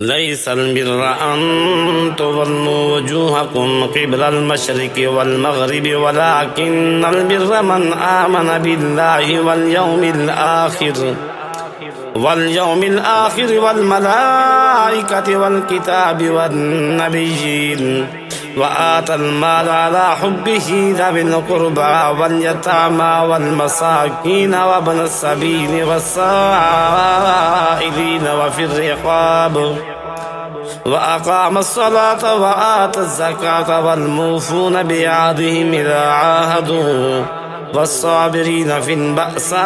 ليس البر أن تولوا وجوهكم قبل المشرق والمغرب ولكن البر من آمن بالله واليوم الآخر والملائكة والكتاب والنبيين وآتى المال على حبه ذوي القربى واليتامى والمساكين وابن السبيل والسائلين وفي الرقاب وأقام الصلاة وآتى الزكاة والموفون بعهدهم إذا عاهدوا والصابرين في البأساء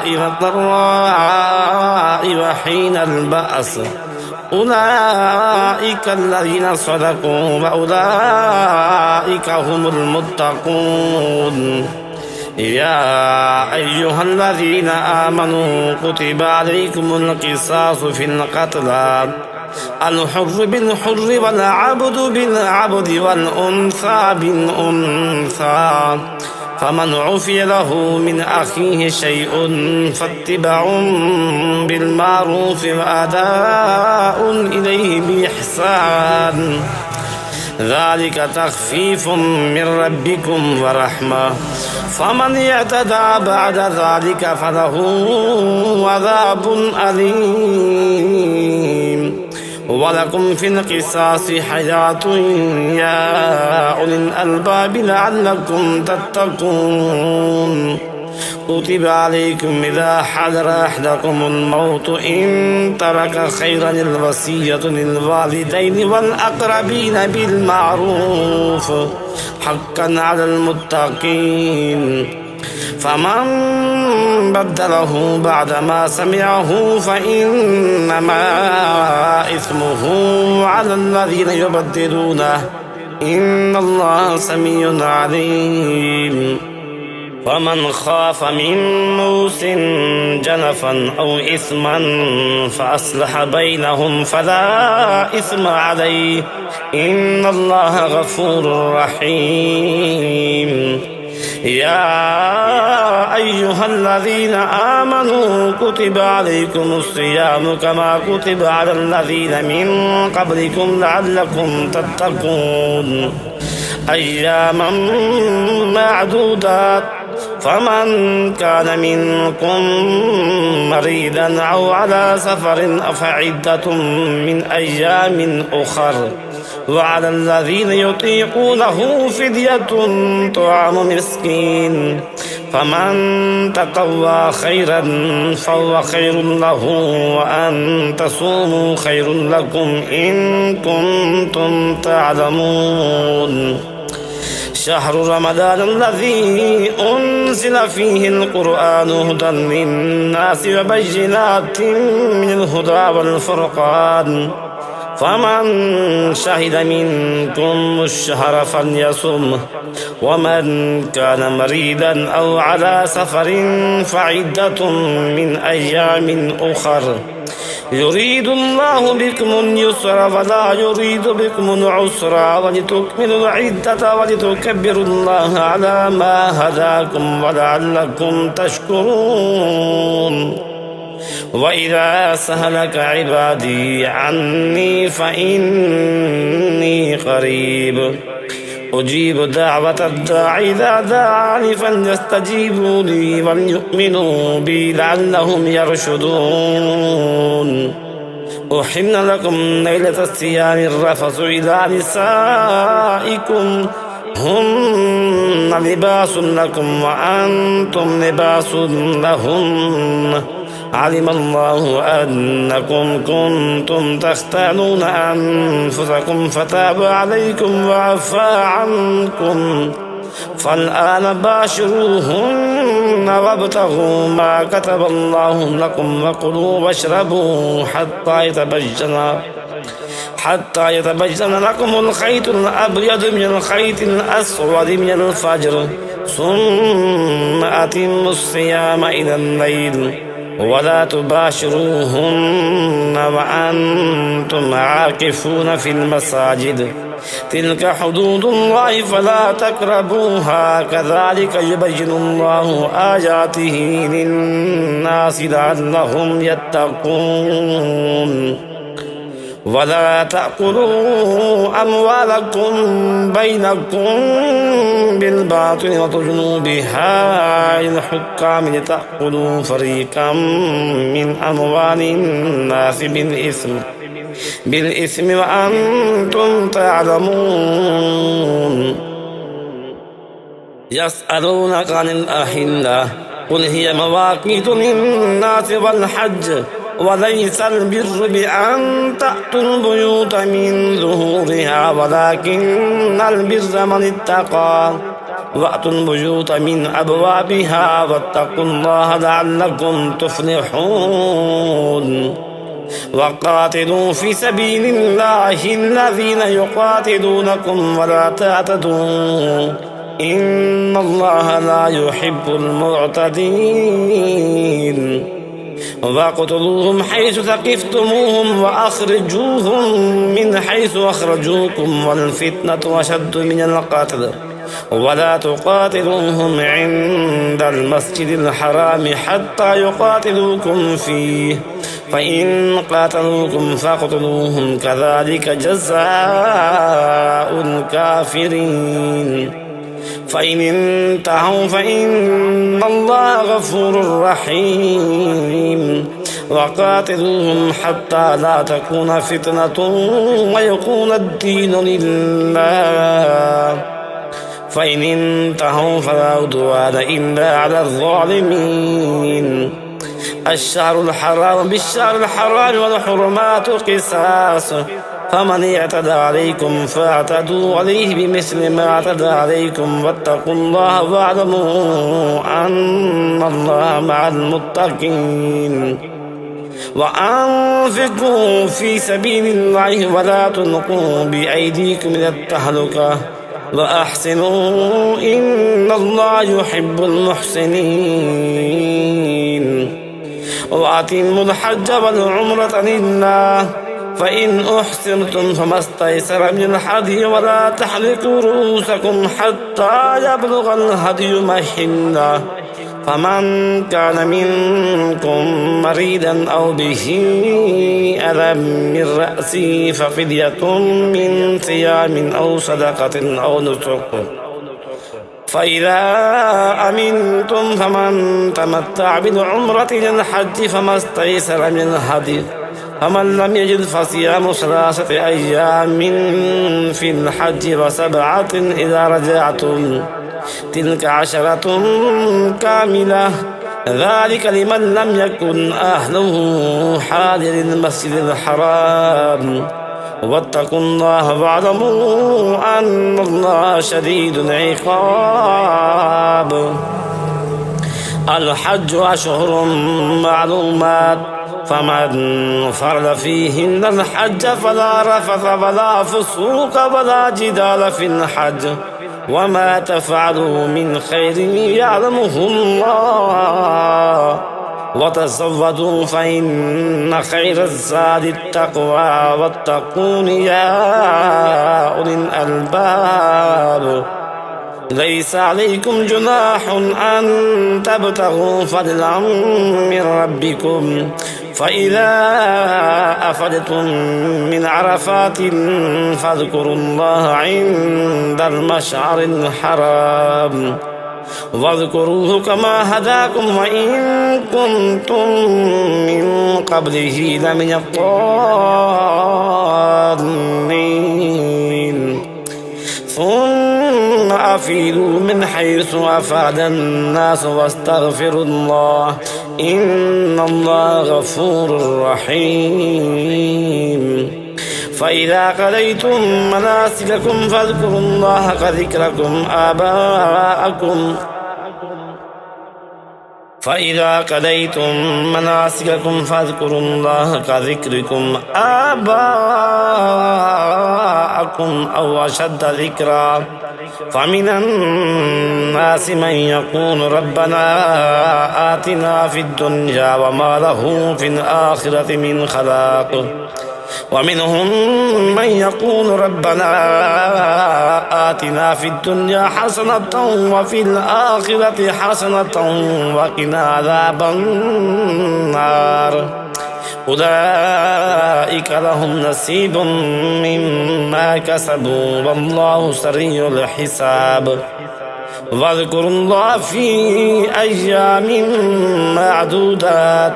والضراء وحين البأس أولئك الذين صدقوا وأولئك هم المتقون. يا أيها الذين آمنوا كتب عليكم القصاص في القتلى الحر بالحر والعبد بالعبد والأنثى بالأنثى فمن عفي له من أخيه شيء فاتباع بالمعروف وأداء إليه بإحسان ذلك تخفيف من ربكم ورحمة فمن اعتدى بعد ذلك فله عذاب أليم ولكم في القصاص حياة يا أولي الألباب لعلكم تتقون. كتب عليكم إذا حضر أحدكم الموت إن ترك خيرا الوصية للوالدين والأقربين بالمعروف حقا على المتقين فمن بدله بعدما سمعه فإنما إثمه على الذين يبدلونه إن الله سميع عليم. ومن خاف من موص جنفا أو إثما فأصلح بينهم فلا إثم عليه إن الله غفور رحيم. يا أيها الذين آمنوا كتب عليكم الصيام كما كتب على الذين من قبلكم لعلكم تتقون أياما معدودات فمن كان منكم مريضا أو على سفر فعدة من أيام أخر وعلى الذين يطيقونه فدية طعام مسكين فمن تطوع خيرا فهو خير له وأن تصوموا خير لكم إن كنتم تعلمون. شهر رمضان الذي أنزل فيه القرآن هدى للناس وبينات من الهدى والفرقان فمن شهد منكم الشهر فليصمه ومن كان مريضا أو على سفر فعدة من أيام أخر يريد الله بكم اليسر ولا يريد بكم العسر ولتكملوا العدة ولتكبروا الله على ما هداكم ولعلكم تشكرون. وإذا سألك عبادي عني فإني قريب أجيب دعوة الداع إذا دعاني فليستجيبوا لي وليؤمنوا بي لعلهم يرشدون. أحل لكم ليلة الصيام الرفث إلى نسائكم هن لباس لكم وأنتم لباس لهن علم الله أنكم كنتم تختانون أنفسكم فتاب عليكم وعفى عنكم فالآن باشروهن وابتغوا ما كتب الله لكم وكلوا واشربوا حتى يتبين لكم الخيط الأبيض من الخيط الأسود من الفجر ثم أتموا الصيام إلى الليل ولا تباشروهن وأنتم عاكفون في المساجد تلك حدود الله فلا تقربوها كذلك يبين الله آياته للناس لعلهم يتقون ولا تأكلوا أموالكم بينكم بالباطل وتدلوا بها الحكام لتأكلوا فريقا من أموال الناس بالإثم وأنتم تعلمون. يسألونك عن الأهلة قل هي مواقيت للناس والحج وليس البر بأن تأتوا البيوت من ظهورها ولكن البر من اتقى وأتوا البيوت من أبوابها واتقوا الله لعلكم تفلحون. وقاتلوا في سبيل الله الذين يقاتلونكم ولا تعتدوا إن الله لا يحب المعتدين. واقتلوهم حيث ثقفتموهم وأخرجوهم من حيث أخرجوكم والفتنة أشد من القتل ولا تقاتلوهم عند المسجد الحرام حتى يقاتلوكم فيه فإن قاتلوكم فاقتلوهم كذلك جزاء الكافرين. فإن انتهوا فإن الله غفور رحيم. وقاتلوهم حتى لا تكون فتنة ويكون الدين لله فإن انتهوا فلا عدوان إلا على الظالمين. الشهر الحرام بالشهر الحرام والحرمات قصاص فمن اعتدى عليكم فاعتدوا عليه بمثل ما اعتدى عليكم واتقوا الله واعلموا أن الله مع المتقين. وأنفقوا في سبيل الله ولا تلقوا بأيديكم إلى التهلكة وأحسنوا إن الله يحب المحسنين. وأتموا الحج والعمرة لله فإن أحسنتم فما استيسر من الهدي ولا تحلقوا رؤوسكم حتى يبلغ الهدي محله فمن كان منكم مريضا أو به أذى من رأسه ففدية من صيام أو صدقة أو نسك فإذا أمنتم فمن تمتع بالعمرة إلى الحج فما استيسر من الهدي فمن لم يجد فصيام 3 أيام في الحج وسبعة إذا رجعتم تلك 10 كاملة ذلك لمن لم يكن أهله حاضر المسجد الحرام. واتقوا الله واعلموا أن الله شديد العقاب. الحج أشهر معلومات فمن فرض فيهن الحج فلا رفث ولا فسوق ولا جدال في الحج وما تفعلوا من خير يعلمه الله وتزودوا فإن خير الزاد التقوى واتقون يا أولي الألباب. ليس عليكم جناح أن تبتغوا فضلا من ربكم فإذا أفضتم من عرفات فاذكروا الله عند المشعر الحرام واذكروه كما هداكم وإن كنتم من قبله لمن الضالين. ثم أفيدوا من حيث أفاد الناس واستغفروا الله إن الله غفور رحيم. فإذا قضيتم مناسككم فاذكروا الله كذكركم آباءكم فإذا قضيتم مناسككم فاذكروا الله كذكركم آباءكم أو أشد ذكرا فمن الناس من يقول ربنا آتنا في الدنيا وما له في الآخرة من خلاق ومنهم من يقول ربنا آتنا في الدنيا حسنة وفي الآخرة حسنة وقنا عذاب النار. أولئك لهم نصيب مما كسبوا والله سريع الحساب واذكروا الله في أيام معدودات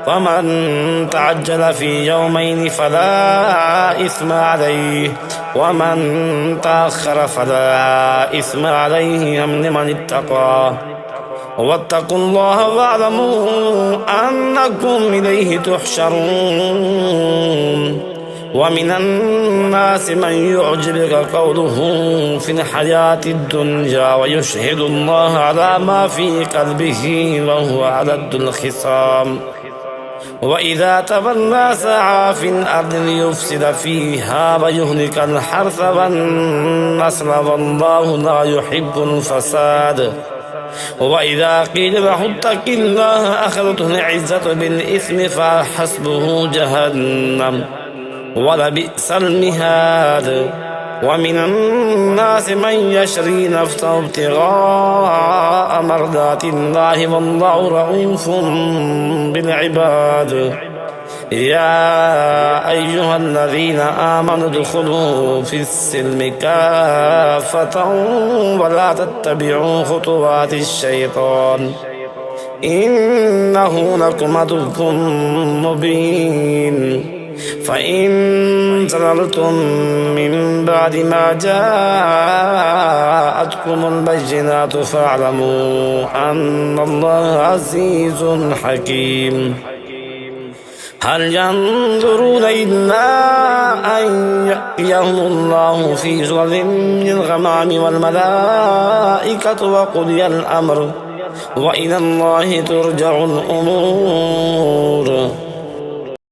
فمن تعجل في يومين فلا إثم عليه ومن تأخر فلا إثم عليه لمن اتقى واتقوا الله واعلموا أنكم إليه تحشرون ومن الناس من يعجبك قوله في الحياة الدنيا ويشهد الله على ما في قلبه وهو ألد الخصام وإذا تولى سعى في الأرض ليفسد فيها ويهلك الحرث والنسل والله لا يحب الفساد وإذا قيل له اتق الله أخذته العزة بالإثم فحسبه جهنم ولبئس المهاد ومن الناس من يشري نفسه ابتغاء مرضات الله والله رؤوف بالعباد يا أيها الذين آمنوا ادخلوا في السلم كافة ولا تتبعوا خطوات الشيطان إنه لكم عدو مبين فإن زللتم من بعد ما جاءتكم البينات فاعلموا أن الله عزيز حكيم هل ينظرون إلا أن يأتيهم الله في ظلل من الغمام والملائكة وقضي الأمر وإلى الله ترجع الأمور